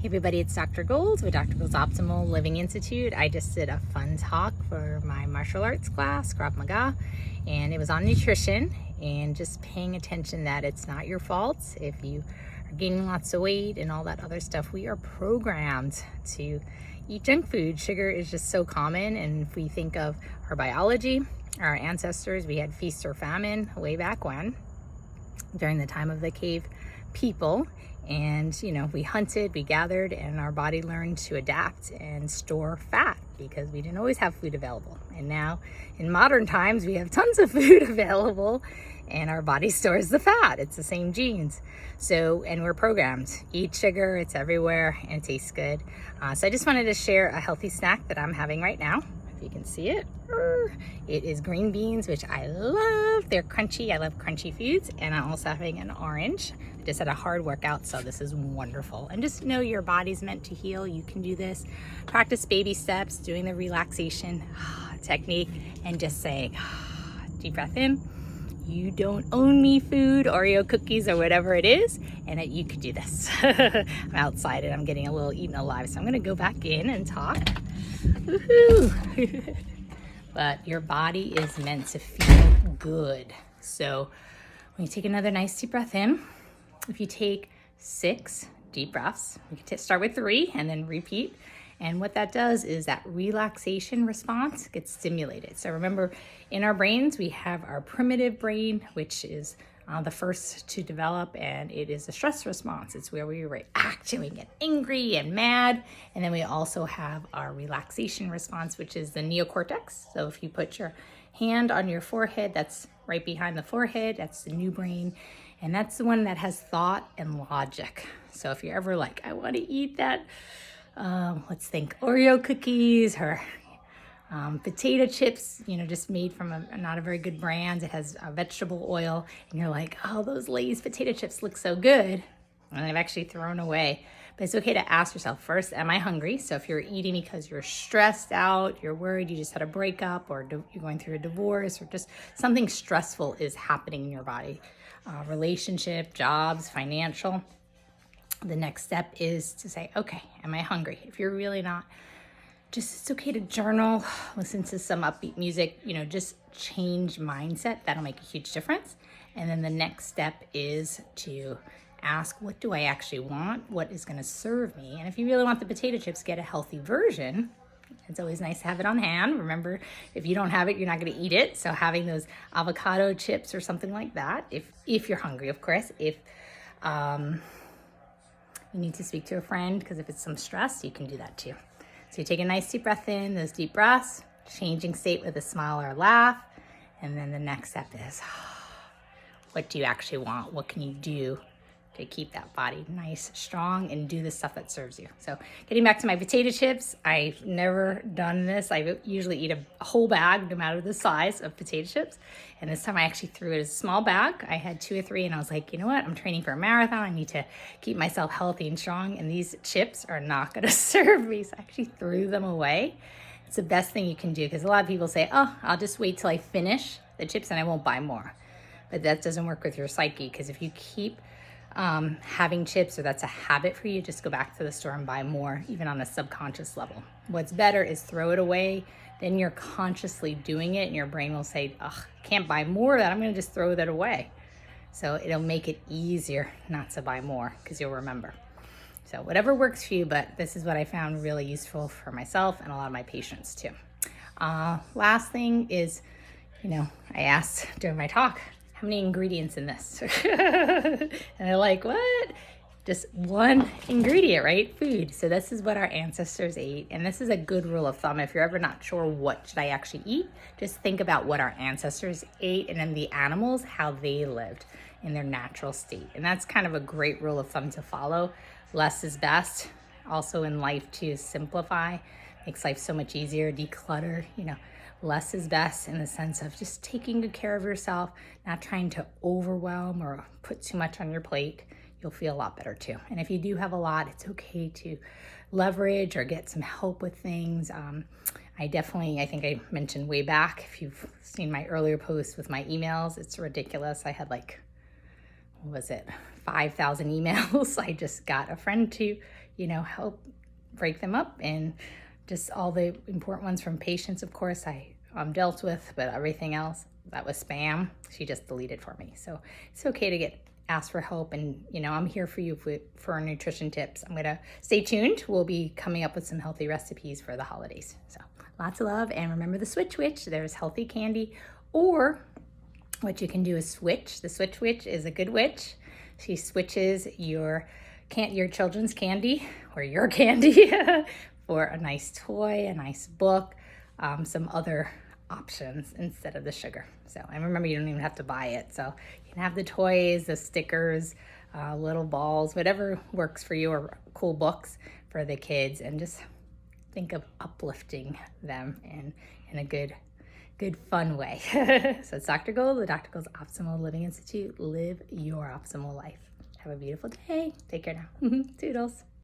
everybody, it's Dr. Gold with Dr. Gold's Optimal Living Institute. I just did a fun talk for my martial arts class, Krav Maga, and it was on nutrition and just paying attention that it's not your fault if you are gaining lots of weight and all that other stuff. We are programmed to eat junk food. Sugar is just so common, and if we think of our biology, our ancestors, we had feast or famine way back when, during the time of the cave people. And we hunted, we gathered, and our body learned to adapt and store fat because we didn't always have food available. And now in modern times, we have tons of food available and our body stores the fat. It's the same genes. And we're programmed. Eat sugar, it's everywhere, and it tastes good. So I just wanted to share a healthy snack that I'm having right now. If you can see it. It is green beans, which I love. They're crunchy. I love crunchy foods. And I'm also having an orange. I just had a hard workout, so this is wonderful. And just know your body's meant to heal. You can do this. Practice baby steps, doing the relaxation technique, and just saying, deep breath in. You don't own me food, Oreo cookies, or whatever it is, and that you could do this. I'm outside and I'm getting a little eaten alive, so I'm gonna go back in and talk. Woohoo! But your body is meant to feel good. So when you take another nice deep breath in, if you take 6 deep breaths, you can start with 3 and then repeat. And what that does is that relaxation response gets stimulated. So remember, in our brains, we have our primitive brain, which is the first to develop, and it is a stress response. It's where we react and we get angry and mad. And then we also have our relaxation response, which is the neocortex. So if you put your hand on your forehead, that's right behind the forehead, that's the new brain. And that's the one that has thought and logic. So if you're ever like, I want to eat that, let's think Oreo cookies or potato chips, just made from not a very good brand. It has vegetable oil, and you're like, oh, those Lay's potato chips look so good. And I've actually thrown away. But it's okay to ask yourself first, am I hungry? So if you're eating because you're stressed out, you're worried, you just had a breakup, or you're going through a divorce, or just something stressful is happening in your body, relationship, jobs, financial. The next step is to say, okay, am I hungry? If you're really not, it's okay to journal, listen to some upbeat music, just change mindset. That'll make a huge difference. And then the next step is to ask, what do I actually want? What is going to serve me? And if you really want the potato chips, get a healthy version. It's always nice to have it on hand. Remember, if you don't have it, you're not going to eat it. So having those avocado chips or something like that, if you're hungry, of course. If you need to speak to a friend, because if it's some stress, you can do that too. So you take a nice deep breath in, those deep breaths, changing state with a smile or a laugh. And then the next step is, what do you actually want? What can you do to keep that body nice, strong, and do the stuff that serves you? So getting back to my potato chips, I've never done this. I usually eat a whole bag, no matter the size of potato chips. And this time I actually threw it as a small bag. I had 2 or 3, and I was like, you know what? I'm training for a marathon. I need to keep myself healthy and strong, and these chips are not gonna serve me. So I actually threw them away. It's the best thing you can do, because a lot of people say, oh, I'll just wait till I finish the chips and I won't buy more. But that doesn't work with your psyche, because if you keep having chips, or that's a habit for you, just go back to the store and buy more, even on a subconscious level. What's better is throw it away. Then you're consciously doing it, and your brain will say, ugh, can't buy more of that. I'm going to just throw that away. So it'll make it easier not to buy more, because you'll remember. So whatever works for you, but this is what I found really useful for myself and a lot of my patients too. Last thing is, I asked during my talk, how many ingredients in this? And they're like, what? Just one ingredient, right? Food. So this is what our ancestors ate. And this is a good rule of thumb. If you're ever not sure what should I actually eat, just think about what our ancestors ate, and then the animals, how they lived in their natural state. And that's kind of a great rule of thumb to follow. Less is best. Also in life to simplify, makes life so much easier, declutter, less is best, in the sense of just taking good care of yourself, not trying to overwhelm or put too much on your plate. You'll feel a lot better too. And if you do have a lot, it's okay to leverage or get some help with things. I think I mentioned way back, if you've seen my earlier posts with my emails, it's ridiculous. I had 5,000 emails. I just got a friend to help break them up, and just all the important ones from patients, of course, I'm dealt with, but everything else that was spam, she just deleted for me. So it's okay to ask for help, and I'm here for you for nutrition tips. I'm gonna stay tuned. We'll be coming up with some healthy recipes for the holidays. So lots of love, and remember the switch witch. There's healthy candy, or what you can do is switch. The switch witch is a good witch. She switches your children's candy or your candy for a nice toy, a nice book, some other options instead of the sugar. So, and remember, you don't even have to buy it. So you can have the toys, the stickers, little balls, whatever works for you, or cool books for the kids, and just think of uplifting them in a good fun way. So it's Dr. Gold, the Dr. Gold's Optimal Living Institute. Live your optimal life. Have a beautiful day. Take care now. Toodles.